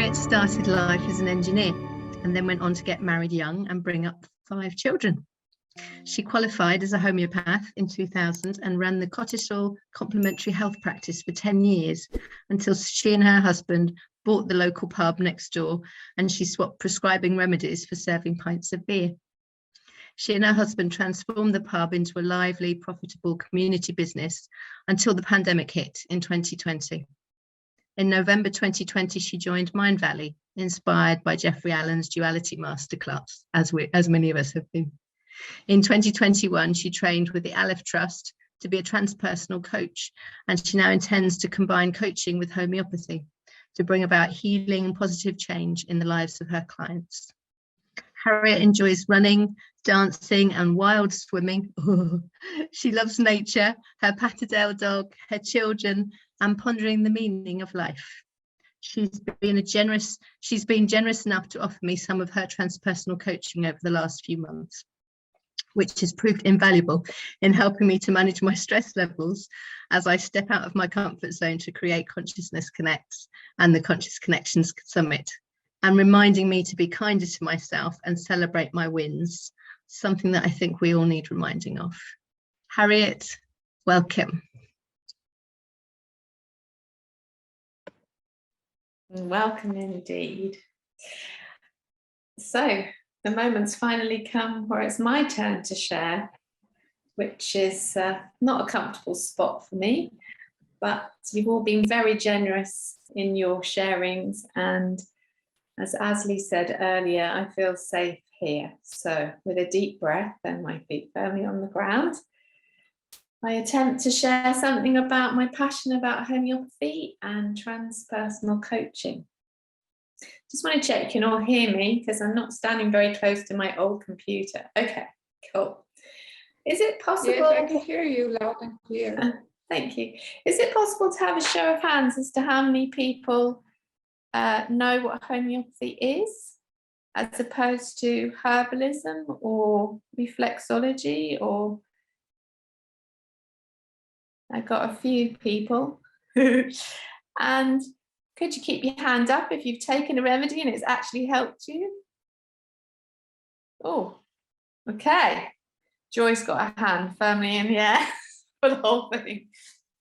Harriet started life as an engineer and then went on to get married young and bring up 5 children. She qualified as a homeopath in 2000 and ran the Cottishall complementary health practice for 10 years until she and her husband bought the local pub next door and she swapped prescribing remedies for serving pints of beer. She and her husband transformed the pub into a lively, profitable community business until the pandemic hit in 2020. In November 2020, she joined Mind Valley, inspired by Jeffrey Allen's duality masterclass, as many of us have been. In 2021, she trained with the Aleph Trust to be a transpersonal coach, and she now intends to combine coaching with homeopathy to bring about healing and positive change in the lives of her clients. Harriet enjoys running, dancing, and wild swimming. She loves nature, her Patterdale dog, her children, and pondering the meaning of life. She's been generous enough to offer me some of her transpersonal coaching over the last few months, which has proved invaluable in helping me to manage my stress levels as I step out of my comfort zone to create Consciousness Connects and the Conscious Connections Summit, and reminding me to be kinder to myself and celebrate my wins, something that I think we all need reminding of. Harriet, welcome. Welcome indeed. So the moment's finally come where it's my turn to share, which is not a comfortable spot for me, but you've all been very generous in your sharings, and as Asley said earlier, I feel safe here. So with a deep breath and my feet firmly on the ground, I attempt to share something about my passion about homeopathy and transpersonal coaching. Just want to check you can all hear me because I'm not standing very close to my old computer. Okay, cool. Is it possible? Yes, I can hear you loud and clear. Thank you. Is it possible to have a show of hands as to how many people know what homeopathy is, as opposed to herbalism or reflexology? Or I got a few people. And could you keep your hand up if you've taken a remedy and it's actually helped you? Oh, okay. Joy's got her hand firmly in the air for the whole thing.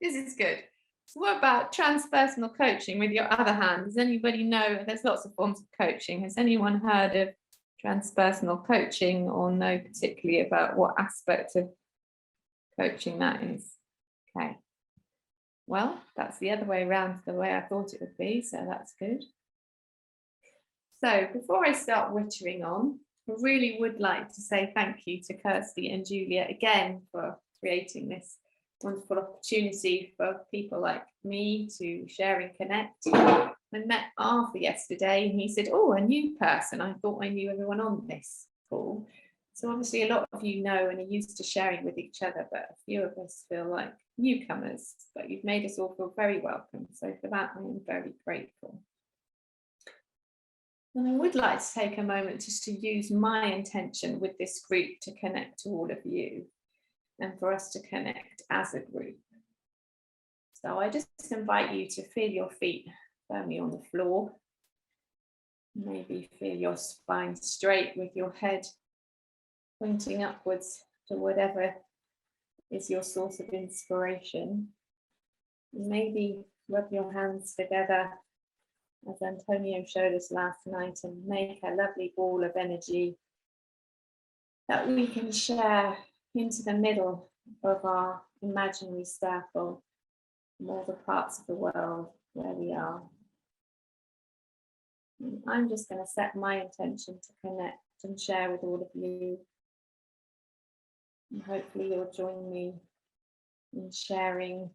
This is good. So what about transpersonal coaching with your other hand? Does anybody know? There's lots of forms of coaching. Has anyone heard of transpersonal coaching or know particularly about what aspect of coaching that is? Okay. Well, that's the other way around to the way I thought it would be, so that's good. So before I start wittering on, I really would like to say thank you to Kirsty and Julia again for creating this wonderful opportunity for people like me to share and connect. I met Arthur yesterday and he said, oh, a new person. I thought I knew everyone on this call. So obviously a lot of you know and are used to sharing with each other, but a few of us feel like newcomers, but you've made us all feel very welcome. So for that, I am very grateful. And I would like to take a moment just to use my intention with this group to connect to all of you and for us to connect as a group. So I just invite you to feel your feet firmly on the floor. Maybe feel your spine straight with your head pointing upwards to whatever is your source of inspiration. Maybe rub your hands together as Antonio showed us last night and make a lovely ball of energy that we can share into the middle of our imaginary circle from all the parts of the world where we are. And I'm just going to set my intention to connect and share with all of you. And hopefully you'll join me in sharing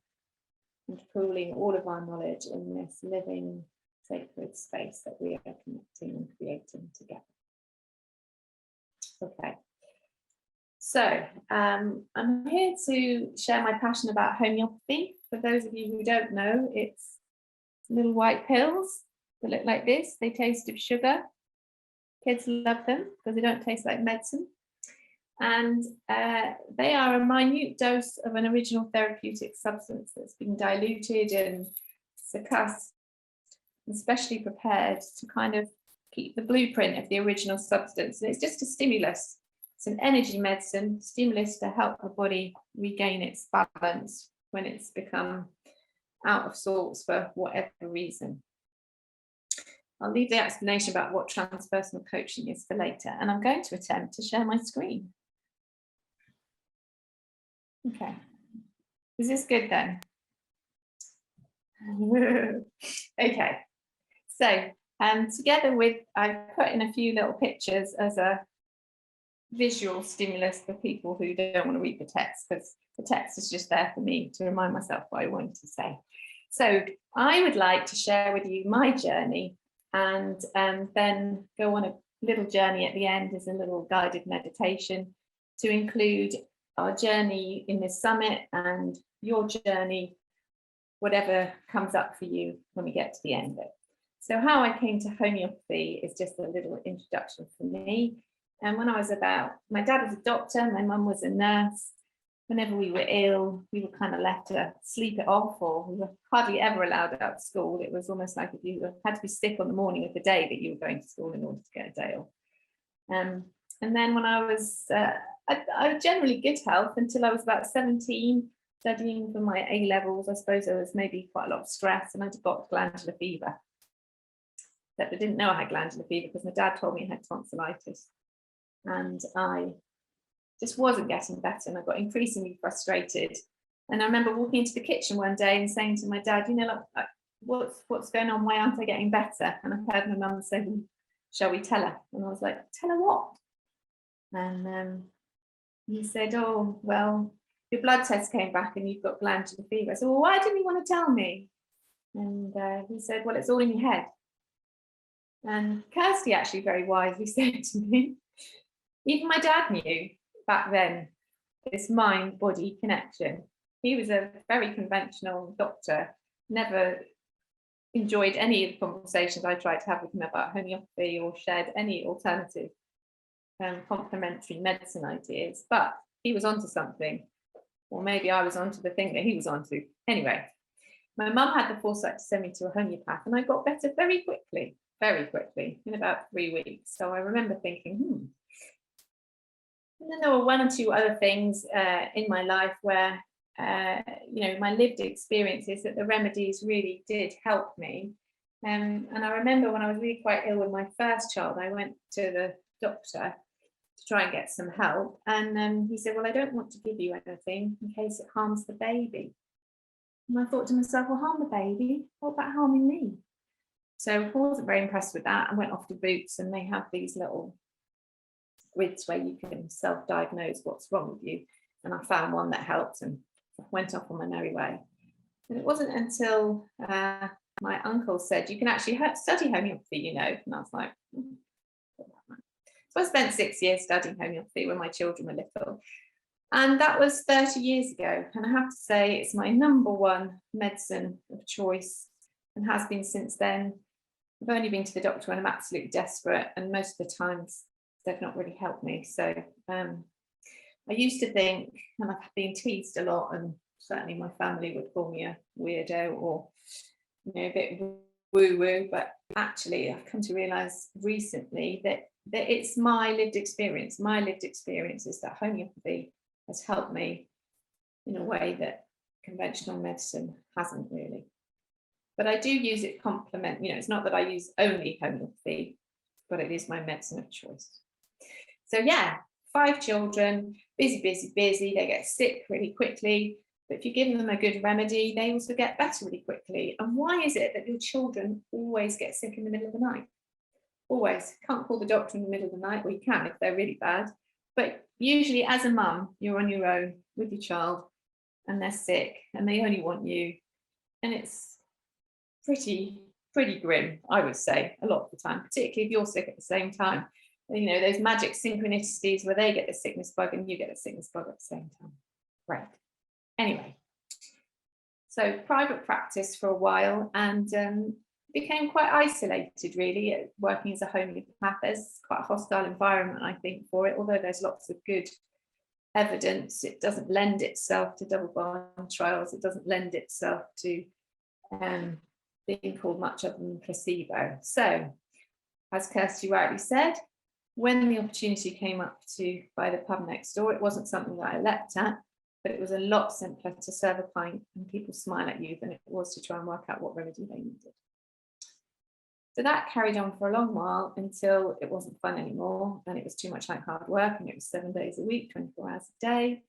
and pooling all of our knowledge in this living sacred space that we are connecting and creating together. Okay. So I'm here to share my passion about homeopathy. For those of you who don't know, it's little white pills that look like this. They taste of sugar. Kids love them because they don't taste like medicine. And they are a minute dose of an original therapeutic substance that's been diluted and succussed especially prepared to kind of keep the blueprint of the original substance. And it's just a stimulus. It's an energy medicine, stimulus to help the body regain its balance when it's become out of sorts for whatever reason. I'll leave the explanation about what transpersonal coaching is for later, and I'm going to attempt to share my screen. Okay, is this good then? Okay, so together with, I've put in a few little pictures as a visual stimulus for people who don't want to read the text, because the text is just there for me to remind myself what I wanted to say. So I would like to share with you my journey, and then go on a little journey at the end as a little guided meditation to include our journey in this summit and your journey, whatever comes up for you when we get to the end of it. So how I came to homeopathy is just a little introduction for me. And when I was my dad was a doctor, my mum was a nurse. Whenever we were ill, we were kind of left to sleep it off, or we were hardly ever allowed out of school. It was almost like if you had to be sick on the morning of the day that you were going to school in order to get a day off. And then when I was, I was generally good health until I was about 17, studying for my A levels. I suppose there was maybe quite a lot of stress, and I got glandular fever. Except I didn't know I had glandular fever because my dad told me I had tonsillitis. And I just wasn't getting better, and I got increasingly frustrated. And I remember walking into the kitchen one day and saying to my dad, you know, like, what's going on? Why aren't I getting better? And I heard my mum say, well, shall we tell her? And I was like, tell her what? And he said, oh, well, your blood test came back and you've got glandular fever. I said, well, why didn't you want to tell me? And he said, well, it's all in your head. And Kirsty actually very wisely said to me, even my dad knew back then this mind-body connection. He was a very conventional doctor, never enjoyed any of the conversations I tried to have with him about homeopathy or shared any alternative complementary medicine ideas, but he was onto something, or maybe I was onto the thing that he was onto. Anyway, my mum had the foresight to send me to a homeopath, and I got better very quickly, in about 3 weeks. So I remember thinking, And then there were one or two other things in my life where, you know, my lived experiences that the remedies really did help me. And I remember when I was really quite ill with my first child, I went to the doctor to try and get some help. And he said, well, I don't want to give you anything in case it harms the baby. And I thought to myself, well, harm the baby? What about harming me? So I wasn't very impressed with that. I went off to Boots, and they have these little grids where you can self-diagnose what's wrong with you. And I found one that helped and went off on my merry way. And it wasn't until my uncle said, you can actually study homeopathy, you know. And I was like, So I spent 6 years studying homeopathy when my children were little. And that was 30 years ago. And I have to say, it's my #1 medicine of choice, and has been since then. I've only been to the doctor when I'm absolutely desperate, and most of the times they've not really helped me. So I used to think, and I've been teased a lot, and certainly my family would call me a weirdo or, you know, a bit woo-woo, but actually I've come to realise recently that it's my lived experience. My lived experience is that homeopathy has helped me in a way that conventional medicine hasn't really. But I do use it complement, you know, it's not that I use only homeopathy, but it is my medicine of choice. So yeah, 5 children, busy, they get sick really quickly, but if you give them a good remedy, they also get better really quickly. And why is it that your children always get sick in the middle of the night? Always. Can't call the doctor in the middle of the night, or you can if they're really bad. But usually as a mum, you're on your own with your child and they're sick and they only want you. And it's pretty grim, I would say, a lot of the time, particularly if you're sick at the same time. You know, those magic synchronicities where they get the sickness bug and you get the sickness bug at the same time. Right. Anyway, so private practice for a while, and became quite isolated really, working as a homeopath. There's quite a hostile environment, I think, for it, although there's lots of good evidence. It doesn't lend itself to double-blind trials. It doesn't lend itself to being called much other than placebo. So, as Kirsty rightly said, when the opportunity came up to buy the pub next door, it wasn't something that I leapt at, but it was a lot simpler to serve a pint and people smile at you than it was to try and work out what remedy they needed. So that carried on for a long while until it wasn't fun anymore and it was too much like hard work, and it was 7 days a week, 24 hours a day.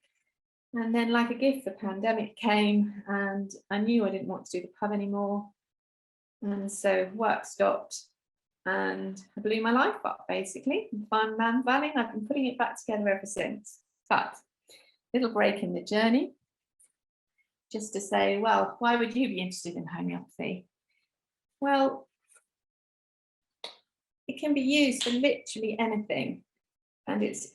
And then, like a gift, the pandemic came and I knew I didn't want to do the pub anymore. And so work stopped and I blew my life up, basically. Fun man valley. I've been putting it back together ever since. But little break in the journey, just to say, well, why would you be interested in homeopathy? Well, it can be used for literally anything, and it's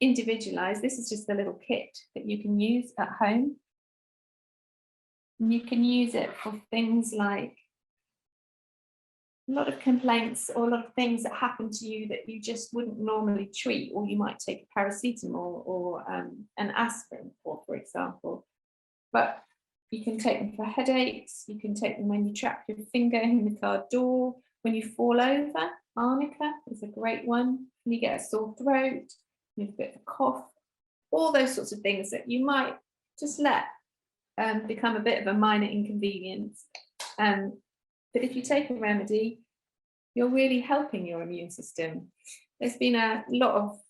individualized. This is just a little kit that you can use at home. And you can use it for things like a lot of complaints or a lot of things that happen to you that you just wouldn't normally treat, or you might take a paracetamol or an aspirin for example. But you can take them for headaches, you can take them when you trap your finger in the car door, when you fall over. Arnica is a great one. When you get a sore throat, you have a bit of a cough, all those sorts of things that you might just let become a bit of a minor inconvenience. But if you take a remedy, you're really helping your immune system. There's been a lot of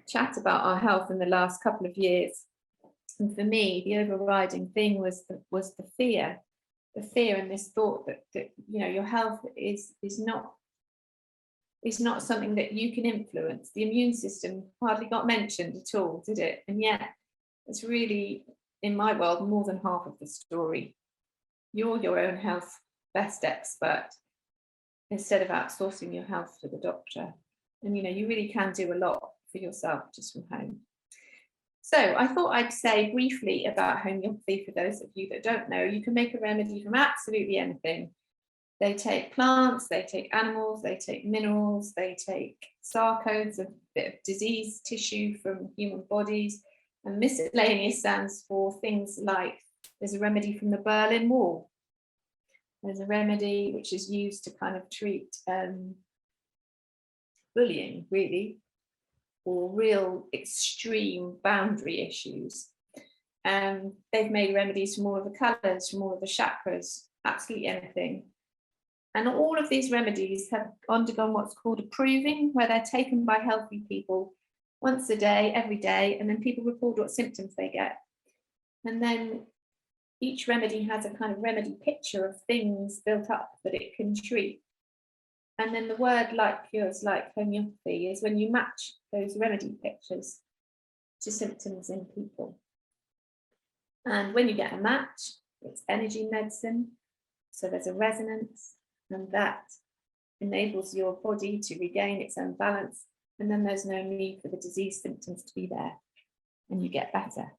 chat about our health in the last couple of years. And for me, the overriding thing was the fear and this thought that you know, your health is not something that you can influence. The immune system hardly got mentioned at all, did it? And yet it's really, in my world, more than half of the story. You're your own health best expert instead of outsourcing your health to the doctor. And you know, you really can do a lot for yourself just from home. So I thought I'd say briefly about homeopathy for those of you that don't know. You can make a remedy from absolutely anything. They take plants, they take animals, they take minerals, they take sarcodes, a bit of disease tissue from human bodies, and miscellaneous stands for things like, there's a remedy from the Berlin Wall. There's a remedy which is used to kind of treat bullying, really, or real extreme boundary issues. They've made remedies from all of the colours, from all of the chakras, absolutely anything. And all of these remedies have undergone what's called a proving, where they're taken by healthy people once a day, every day, and then people record what symptoms they get. And then each remedy has a kind of remedy picture of things built up that it can treat. And then the word like cures like homeopathy is when you match those remedy pictures to symptoms in people. And when you get a match, it's energy medicine. So there's a resonance, and that enables your body to regain its own balance. And then there's no need for the disease symptoms to be there, and you get better.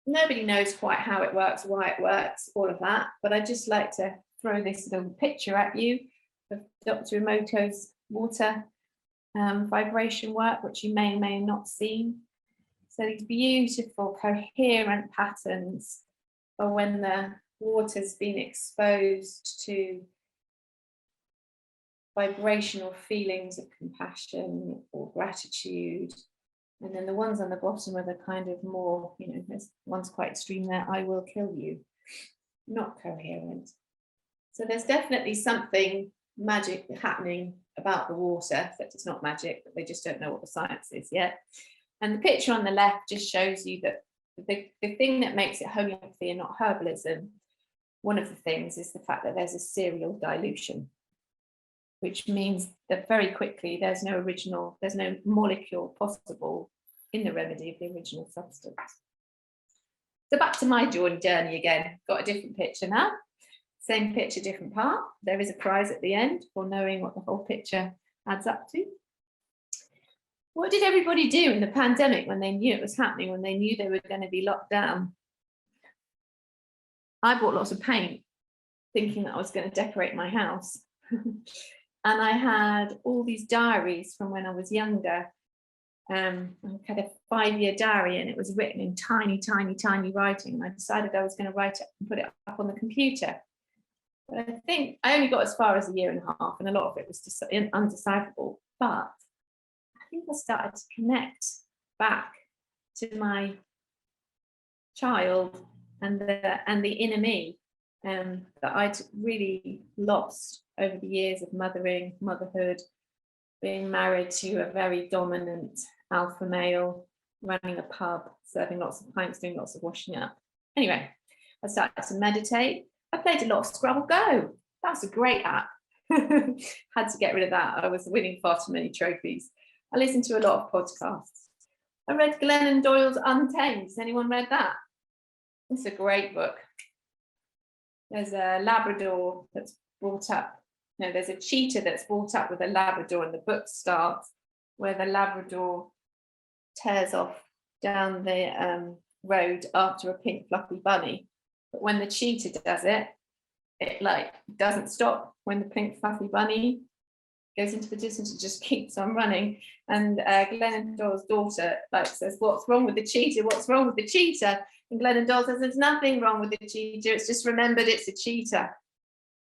Nobody knows quite how it works, why it works, all of that, but I'd just like to throw this little picture at you of Dr. Emoto's water vibration work, which you may or may not seen. So these beautiful coherent patterns are when the water's been exposed to vibrational feelings of compassion or gratitude. And then the ones on the bottom are the kind of more, you know, there's one's quite extreme there, I will kill you, not coherent. So there's definitely something magic happening about the water that is not magic, but they just don't know what the science is yet. And the picture on the left just shows you that the thing that makes it homeopathy and not herbalism, one of the things is the fact that there's a serial dilution, which means that very quickly there's no molecule possible in the remedy of the original substance. So back to my journey again, got a different picture now. Same picture, different part. There is a prize at the end for knowing what the whole picture adds up to. What did everybody do in the pandemic when they knew it was happening, when they knew they were going to be locked down? I bought lots of paint, thinking that I was going to decorate my house. And I had all these diaries from when I was younger, I had a 5-year diary, and it was written in tiny, tiny, tiny writing. And I decided I was going to write it and put it up on the computer. But I think I only got as far as 1.5 years, and a lot of it was just undecipherable. But I think I started to connect back to my child and the inner me that I'd really lost over the years of motherhood, being married to a very dominant alpha male, running a pub, serving lots of pints, doing lots of washing up. Anyway, I started to meditate. I played a lot of Scrabble Go. That was a great app. Had to get rid of that. I was winning far too many trophies. I listened to a lot of podcasts. I read Glennon Doyle's Untamed. Has anyone read that? It's a great book. There's a Labrador that's brought up. No, there's a cheetah that's brought up with a Labrador, and the book starts where the Labrador tears off down the road after a pink fluffy bunny. But when the cheetah does it, it like doesn't stop. When the pink fluffy bunny goes into the distance, it just keeps on running. And Glennon Doyle's daughter like says, "What's wrong with the cheetah? What's wrong with the cheetah?" And Glennon Doyle says, "There's nothing wrong with the cheetah. It's just remembered it's a cheetah."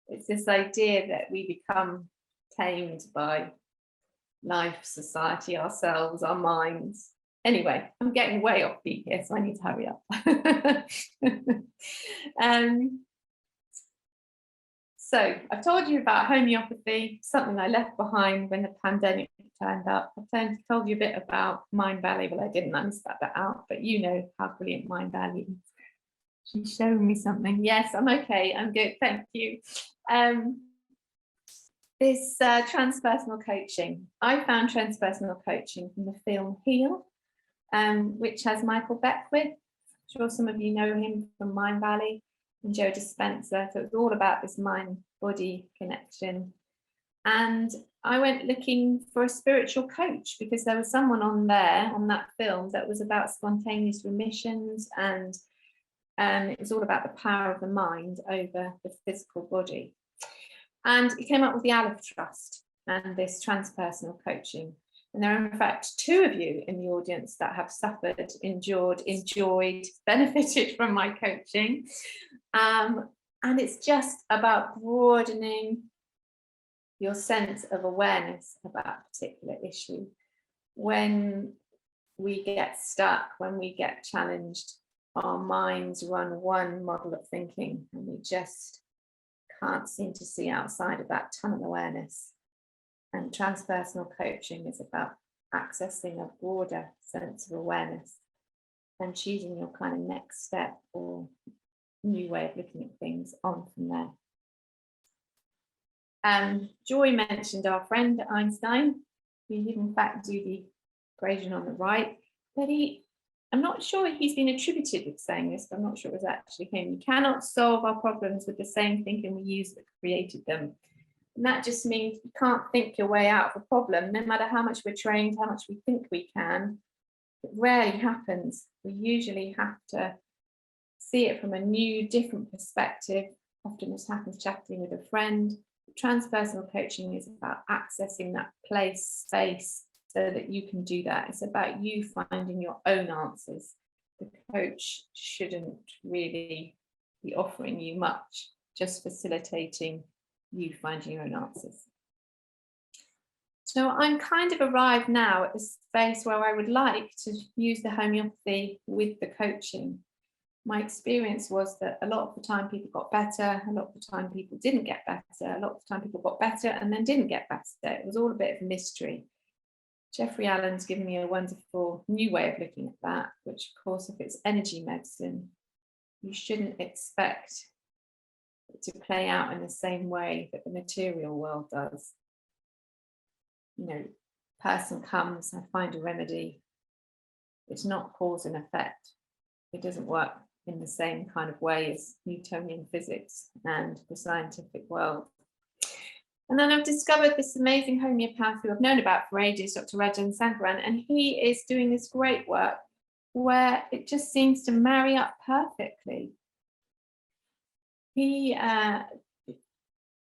It's this idea that we become tamed by life, society, ourselves, our minds. Anyway, I'm getting way off beat here, so I need to hurry up. So I've told you about homeopathy, something I left behind when the pandemic turned up. I've told you a bit about Mind Valley. Well, I didn't, I missed that bit out, but you know how brilliant Mind Valley is. She's showing me something. Yes, I'm okay. I'm good. Thank you. This transpersonal coaching. I found transpersonal coaching from the film Heal, which has Michael Beckwith. I'm sure some of you know him from Mind Valley, and Joe Dispenza. So it's all about this mind-body connection. And I went looking for a spiritual coach because there was someone on there, on that film, that was about spontaneous remissions, and it was all about the power of the mind over the physical body. And it came up with the Aleph Trust and this transpersonal coaching. And there are in fact 2 of you in the audience that have suffered, endured, enjoyed, benefited from my coaching. And it's just about broadening your sense of awareness about a particular issue. When we get stuck, when we get challenged, our minds run one model of thinking, and we just can't seem to see outside of that tunnel awareness. And transpersonal coaching is about accessing a broader sense of awareness and choosing your kind of next step or new way of looking at things on from there. Joy mentioned our friend Einstein, who did in fact do the equation on the right, but I'm not sure he's been attributed with saying this, but I'm not sure it was actually him. You cannot solve our problems with the same thinking we use that created them. And that just means you can't think your way out of a problem, no matter how much we're trained, how much we think we can. It rarely happens. We usually have to see it from a new, different perspective. Often this happens chatting with a friend. Transpersonal coaching is about accessing that place, space, so that you can do that. It's about you finding your own answers. The coach shouldn't really be offering you much, just facilitating you finding your own answers. So I'm kind of arrived now at the space where I would like to use the homeopathy with the coaching. My experience was that a lot of the time people got better, a lot of the time people didn't get better, a lot of the time people got better and then didn't get better. It was all a bit of a mystery. Jeffrey Allen's given me a wonderful new way of looking at that, which of course, if it's energy medicine, you shouldn't expect it to play out in the same way that the material world does. You know, person comes, I find a remedy. It's not cause and effect. It doesn't work in the same kind of way as Newtonian physics and the scientific world. And then I've discovered this amazing homeopath who I've known about for ages, Dr. Rajan Sankaran, and he is doing this great work where it just seems to marry up perfectly. He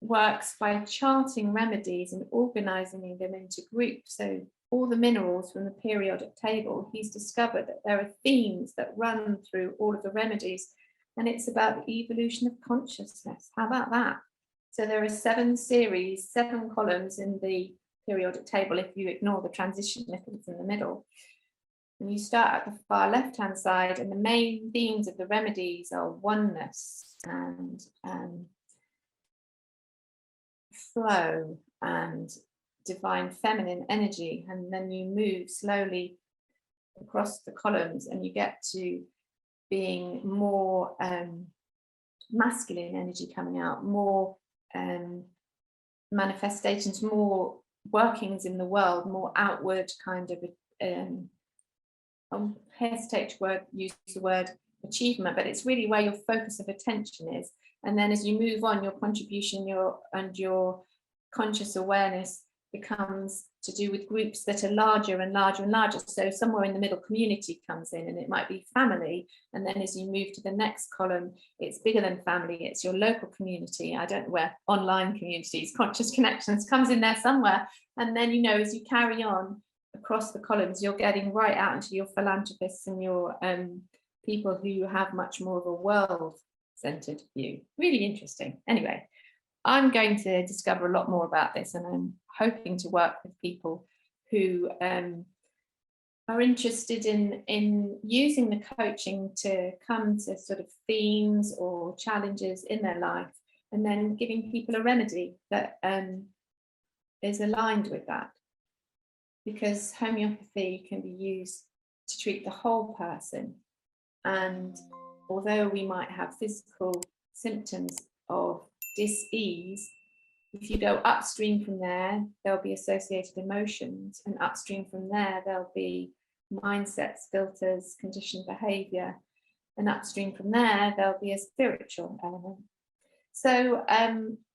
works by charting remedies and organizing them into groups. So all the minerals from the periodic table, he's discovered that there are themes that run through all of the remedies, and it's about the evolution of consciousness. How about that? So there are 7 series, 7 columns in the periodic table if you ignore the transition nipples in the middle. And you start at the far left-hand side, and the main themes of the remedies are oneness and flow and divine feminine energy. And then you move slowly across the columns and you get to being more masculine energy coming out, more manifestations, more workings in the world, more outward kind of I hesitate to use the word achievement, but it's really where your focus of attention is. And then as you move on, your contribution, your conscious awareness becomes to do with groups that are larger and larger and larger. So somewhere in the middle, community comes in, and it might be family. And then as you move to the next column, it's bigger than family, it's your local community. I don't know where, online communities, conscious connections comes in there somewhere. And then, you know, as you carry on across the columns, you're getting right out into your philanthropists and your people who have much more of a world-centered view. Really interesting. Anyway, I'm going to discover a lot more about this, and I'm hoping to work with people who are interested in using the coaching to come to sort of themes or challenges in their life, and then giving people a remedy that is aligned with that. Because homeopathy can be used to treat the whole person. And although we might have physical symptoms of dis-ease, if you go upstream from there, there'll be associated emotions, and upstream from there, there'll be mindsets, filters, conditioned behavior, and upstream from there, there'll be a spiritual element. So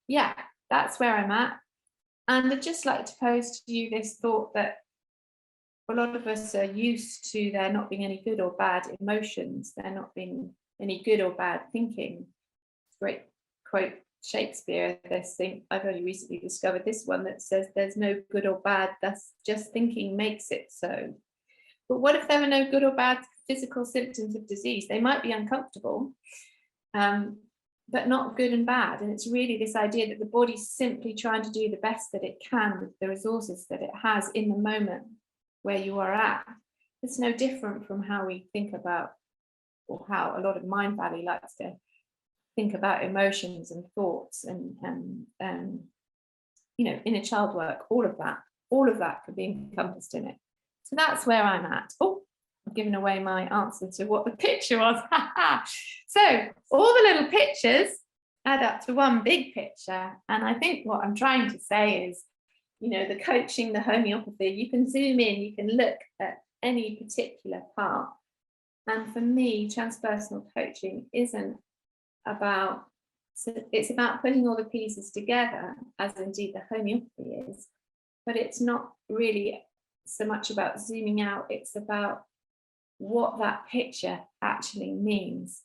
yeah, that's where I'm at. And I'd just like to pose to you this thought that a lot of us are used to there not being any good or bad emotions, there not being any good or bad thinking. Great quote Shakespeare, this thing, I've only recently discovered this one that says there's no good or bad, that's just thinking makes it so. But what if there are no good or bad physical symptoms of disease? They might be uncomfortable, but not good and bad. And it's really this idea that the body's simply trying to do the best that it can with the resources that it has in the moment where you are at. It's no different from how we think about, or how a lot of Mind Valley likes to think about emotions and thoughts and you know, inner child work, all of that could be encompassed in it. So that's where I'm at. Oh, I've given away my answer to what the picture was. So all the little pictures add up to one big picture. And I think what I'm trying to say is, you know, the coaching, the homeopathy, you can zoom in, you can look at any particular part. And for me, transpersonal coaching isn't about, so it's about putting all the pieces together, as indeed the homeopathy is, but it's not really so much about zooming out, it's about what that picture actually means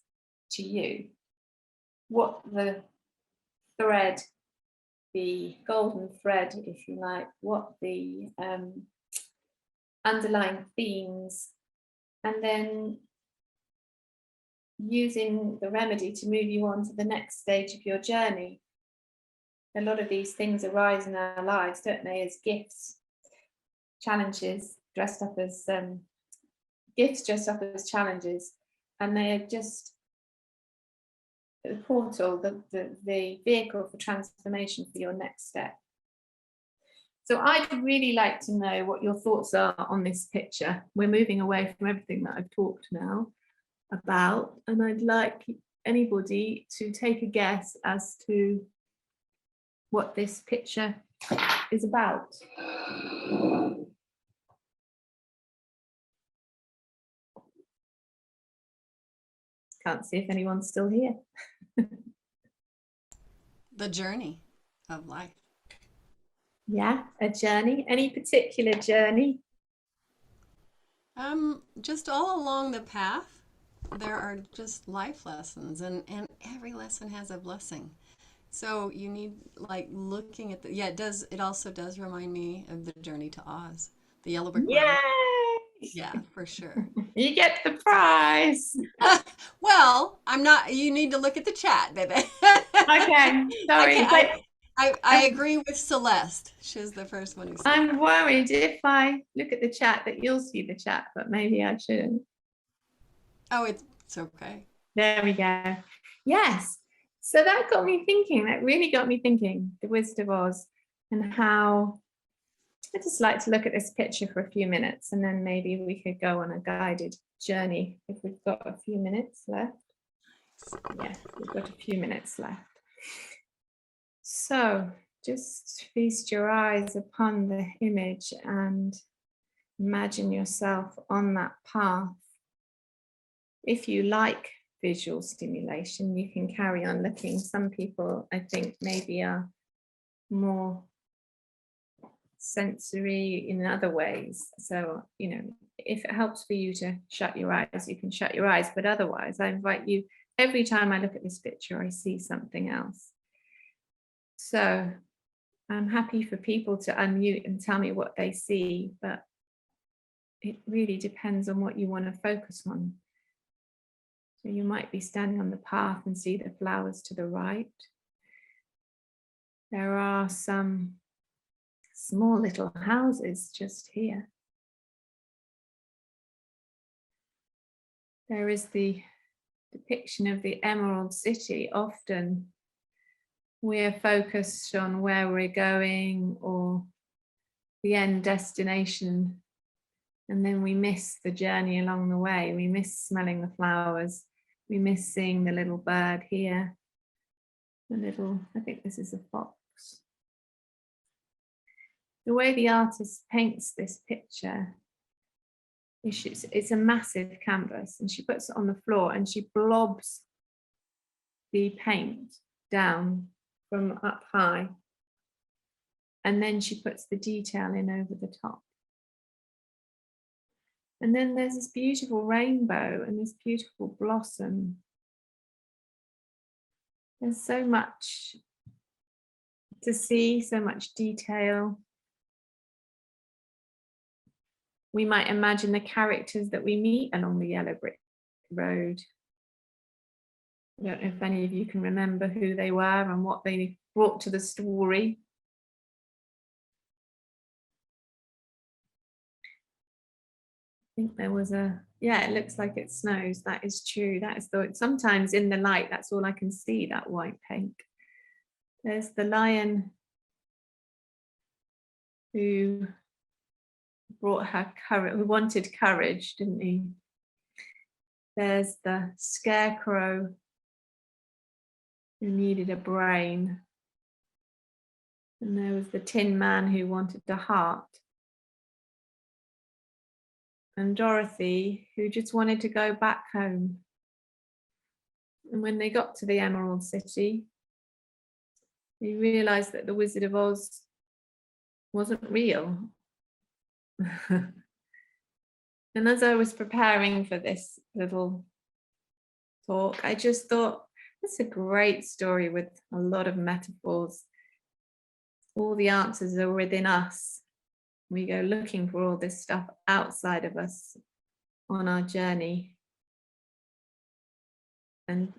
to you, what the thread, the golden thread, if you like, what the underlying themes, and then using the remedy to move you on to the next stage of your journey. A lot of these things arise in our lives, don't they, as gifts, challenges dressed up as gifts, dressed up as challenges, and they're just the portal, the vehicle for transformation for your next step. So I'd really like to know what your thoughts are on this picture. We're moving away from everything that I've talked now about, and I'd like anybody to take a guess as to what this picture is about. Can't see if anyone's still here. The journey of life. Yeah, a journey. Any particular journey? Just all along the path, there are just life lessons, and every lesson has a blessing. So you need, like, looking at the, yeah, it also does remind me of the journey to Oz, the yellow brick road. Yay! Yeah, for sure. You get the prize. Well, I'm not, you need to look at the chat, baby. Okay, sorry. I agree with Celeste. She's the first one who said I'm worried if I look at the chat that you'll see the chat, but maybe I shouldn't. Oh, it's okay. There we go. Yes. So that got me thinking, that really got me thinking, the Wizard of Oz, and how I just like to look at this picture for a few minutes, and then maybe we could go on a guided journey if we've got a few minutes left. Yes, we've got a few minutes left. So just feast your eyes upon the image and imagine yourself on that path. If you like visual stimulation, you can carry on looking. Some people, I think, maybe are more sensory in other ways. So, you know, if it helps for you to shut your eyes, you can shut your eyes. But otherwise, I invite you, every time I look at this picture, I see something else. So I'm happy for people to unmute and tell me what they see, but it really depends on what you want to focus on. So you might be standing on the path and see the flowers to the right. There are some small little houses just here. There is the depiction of the Emerald City. Often we're focused on where we're going or the end destination, and then we miss the journey along the way. We miss smelling the flowers. We miss seeing the little bird here. The little, I think this is a fox. The way the artist paints this picture, it's a massive canvas, and she puts it on the floor and she blobs the paint down from up high, and then she puts the detail in over the top. And then there's this beautiful rainbow and this beautiful blossom. There's so much to see, so much detail. We might imagine the characters that we meet along the yellow brick road. I don't know if any of you can remember who they were and what they brought to the story. I think there was it looks like it snows. That is true. That is sometimes in the light, that's all I can see, that white paint. There's the lion who brought her courage, who wanted courage, didn't he? There's the scarecrow who needed a brain. And there was the tin man who wanted a heart. And Dorothy, who just wanted to go back home. And when they got to the Emerald City, they realized that the Wizard of Oz wasn't real. And as I was preparing for this little talk, I just thought, it's a great story with a lot of metaphors. All the answers are within us. We go looking for all this stuff outside of us on our journey. And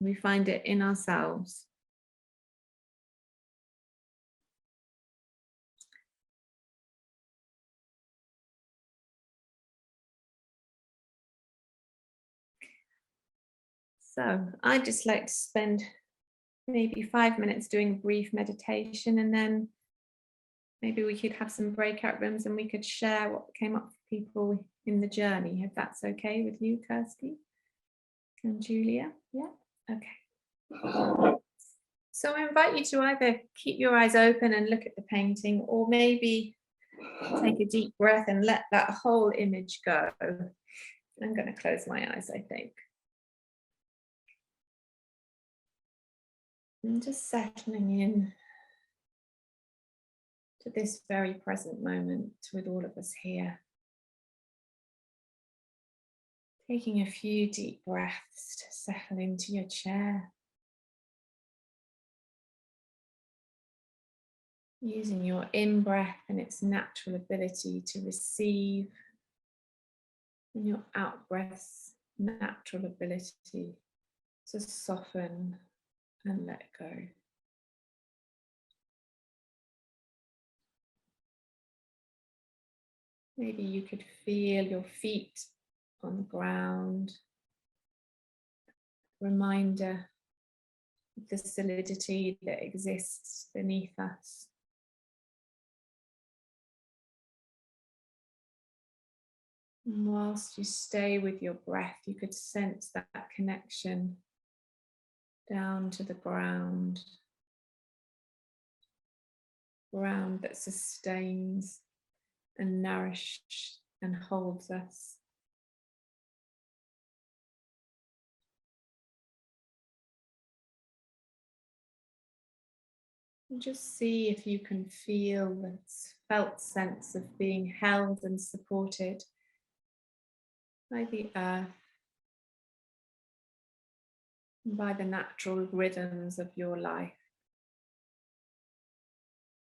we find it in ourselves. So I'd just like to spend maybe 5 minutes doing a brief meditation, and then maybe we could have some breakout rooms and we could share what came up for people in the journey, if that's okay with you, Kirsty and Julia. Yeah, okay. So I invite you to either keep your eyes open and look at the painting, or maybe take a deep breath and let that whole image go. I'm going to close my eyes, I think. And just settling in to this very present moment with all of us here. Taking a few deep breaths to settle into your chair. Using your in-breath and its natural ability to receive, and your out-breath's natural ability to soften and let go. Maybe you could feel your feet on the ground. Reminder of the solidity that exists beneath us. And whilst you stay with your breath, you could sense that connection down to the ground. Ground that sustains and nourishes and holds us. And just see if you can feel the felt sense of being held and supported by the earth, and by the natural rhythms of your life.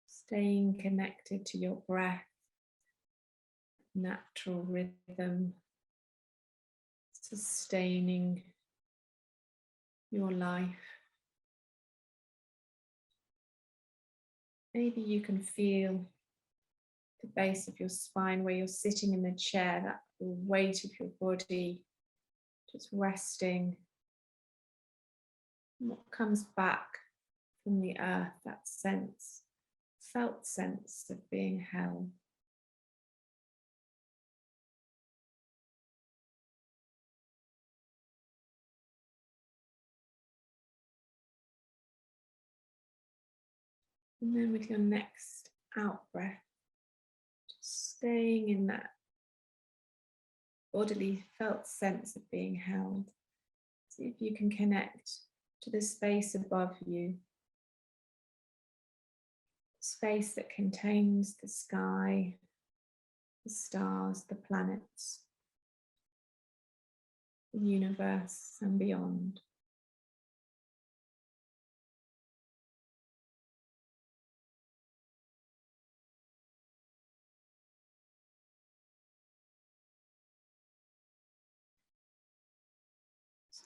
Staying connected to your breath, natural rhythm, sustaining your life. Maybe you can feel the base of your spine where you're sitting in the chair, that weight of your body just resting. And what comes back from the earth, that sense, felt sense of being held. And then with your next out breath, just staying in that bodily felt sense of being held. See if you can connect to the space above you, space that contains the sky, the stars, the planets, the universe and beyond.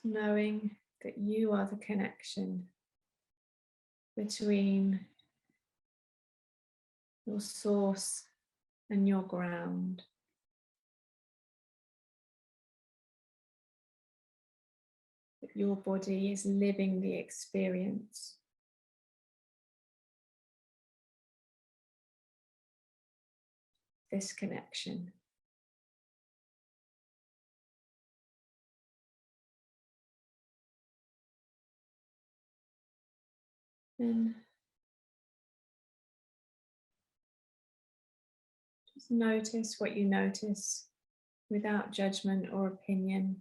Knowing that you are the connection between your source and your ground. That your body is living the experience. This connection. And just notice what you notice without judgment or opinion.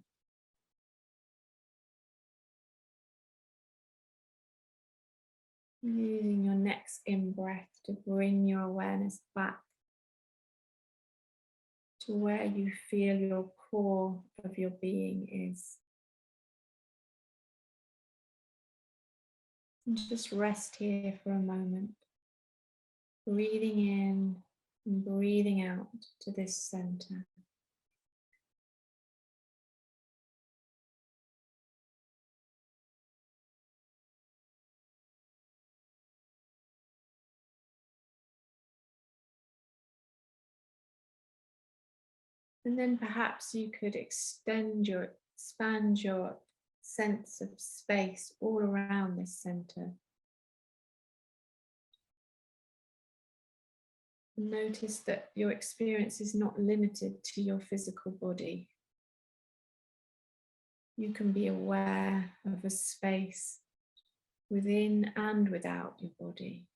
Using your next in-breath to bring your awareness back to where you feel your core of your being is. And just rest here for a moment, breathing in and breathing out to this center. And then perhaps you could expand your sense of space all around this center. Notice that your experience is not limited to your physical body. You can be aware of a space within and without your body.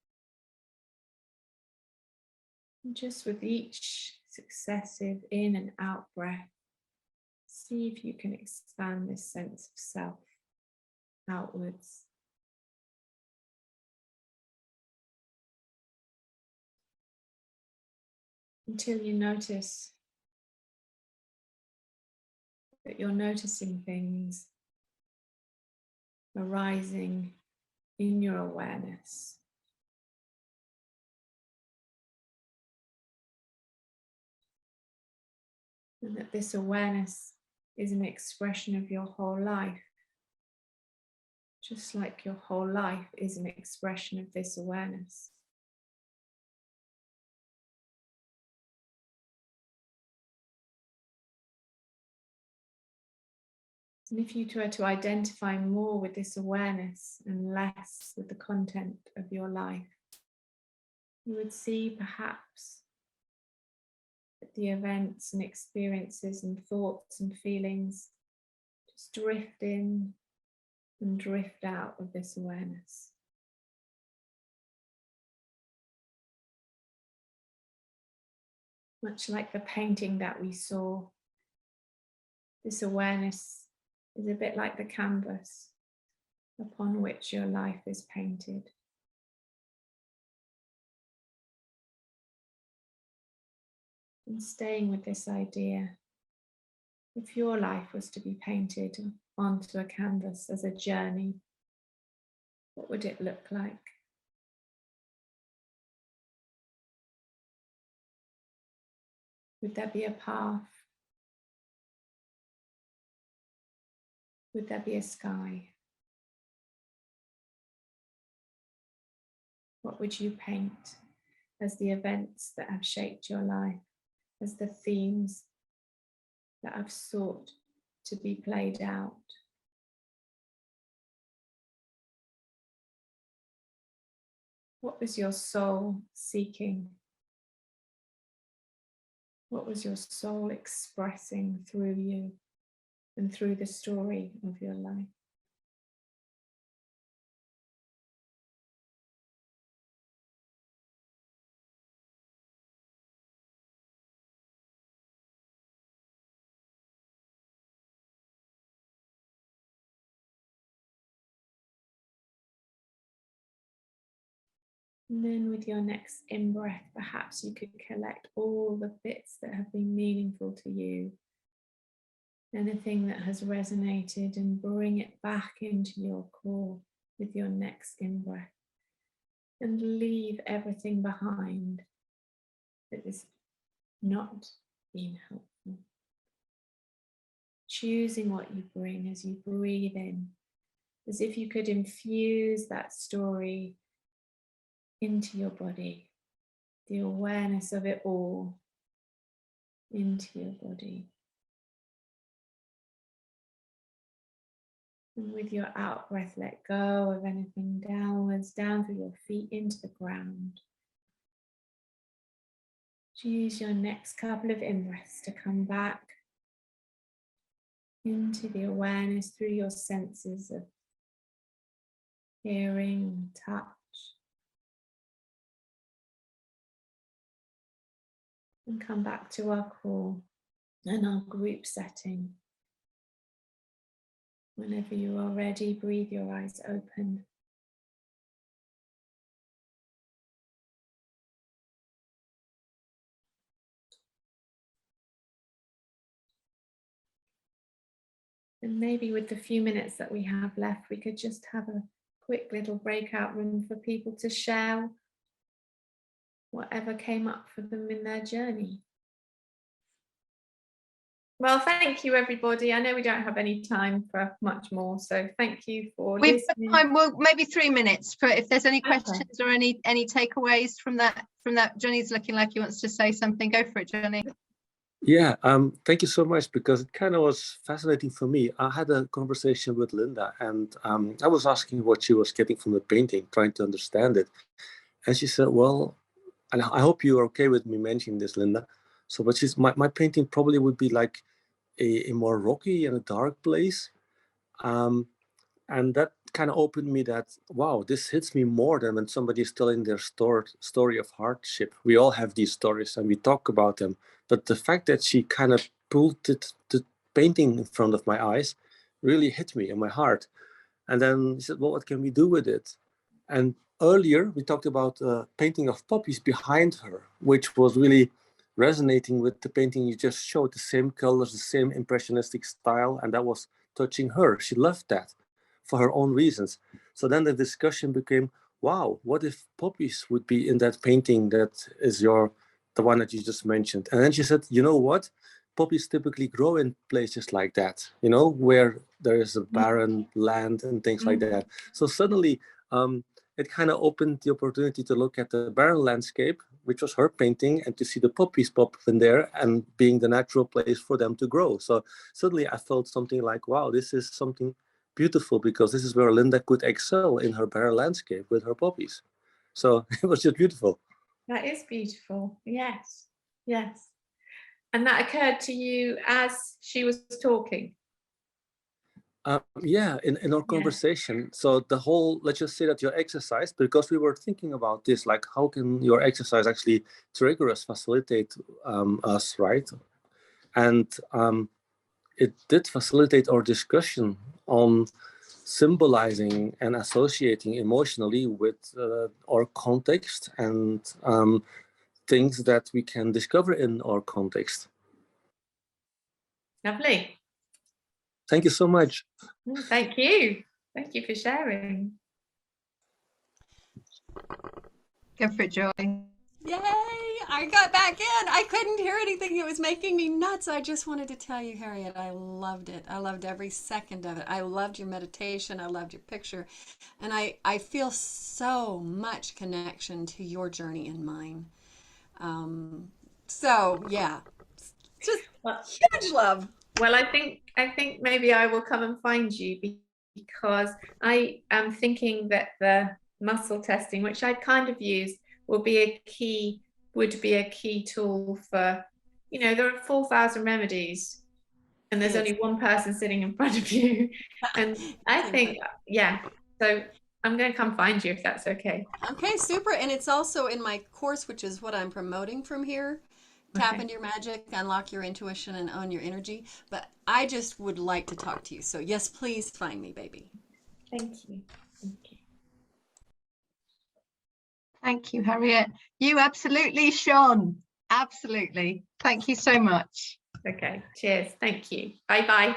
And just with each successive in and out breath, see if you can expand this sense of self outwards. Until you notice that you're noticing things arising in your awareness. And that this awareness is an expression of your whole life, just like your whole life is an expression of this awareness. And if you were to identify more with this awareness and less with the content of your life, you would see perhaps that the events and experiences and thoughts and feelings just drift in and drift out of this awareness. Much like the painting that we saw, this awareness is a bit like the canvas upon which your life is painted. And staying with this idea, if your life was to be painted onto a canvas as a journey, what would it look like? Would there be a path? Would there be a sky? What would you paint as the events that have shaped your life, as the themes that have sought to be played out? What was your soul seeking? What was your soul expressing through you and through the story of your life? And then with your next in-breath, perhaps you could collect all the bits that have been meaningful to you, anything that has resonated, and bring it back into your core with your next in-breath. And leave everything behind that has not been helpful. Choosing what you bring as you breathe in, as if you could infuse that story into your body, the awareness of it all into your body. And with your out breath, let go of anything downwards, down through your feet into the ground. Choose your next couple of in-breaths to come back into the awareness through your senses of hearing, touch. And come back to our core and our group setting. Whenever you are ready, breathe your eyes open. And maybe with the few minutes that we have left, we could just have a quick little breakout room for people to share whatever came up for them in their journey. Well, thank you, everybody. I know we don't have any time for much more, so thank you for We've listening. got time, well, maybe 3 minutes for if there's any questions or any takeaways from that. Johnny's looking like he wants to say something. Go for it, Johnny. Yeah, thank you so much, because it kind of was fascinating for me. I had a conversation with Linda, and I was asking what she was getting from the painting, trying to understand it. And she said, well, and I hope you are okay with me mentioning this, Linda. So, but my painting probably would be like a more rocky and a dark place. And that kind of opened me that, wow, this hits me more than when somebody is telling their story of hardship. We all have these stories and we talk about them. But the fact that she kind of pulled the painting in front of my eyes really hit me in my heart. And then she said, well, what can we do with it? And earlier we talked about painting of poppies behind her, which was really resonating with the painting you just showed, the same colors, the same impressionistic style, and that was touching her. She loved that for her own reasons. So then the discussion became, wow, what if poppies would be in that painting that is the one that you just mentioned? And then she said, you know what? poppies typically grow in places like that, you know, where there is a barren land and things like that. So suddenly it kind of opened the opportunity to look at the barren landscape, which was her painting, and to see the poppies pop in there and being the natural place for them to grow. So suddenly I felt something like, wow, this is something beautiful, because this is where Linda could excel in her barren landscape with her poppies. So it was just beautiful. That is beautiful. Yes. Yes. And that occurred to you as she was talking? Yeah, in our conversation. So the whole, let's just say that your exercise, because we were thinking about this, like how can your exercise actually trigger us, facilitate us, right? And it did facilitate our discussion on symbolizing and associating emotionally with our context and things that we can discover in our context. Lovely. Thank you so much. Thank you. Thank you for sharing. Go for it, Joy. Yay! I got back in. I couldn't hear anything. It was making me nuts. I just wanted to tell you, Harriet, I loved it. I loved every second of it. I loved your meditation. I loved your picture. And I feel so much connection to your journey and mine. So, yeah, just huge love. Well, I think maybe I will come and find you, because I am thinking that the muscle testing, which I'd kind of used, would be a key tool for, you know, there are 4,000 remedies and there's only one person sitting in front of you. And I think, yeah, so I'm going to come find you if that's okay. Okay, super. And it's also in my course, which is what I'm promoting from here. Tap into your magic, unlock your intuition, and own your energy. But I just would like to talk to you. So yes, please find me, baby. Thank you. Thank you. Thank you, Harriet. You absolutely shone. Absolutely. Thank you so much. Okay. Cheers. Thank you. Bye-bye.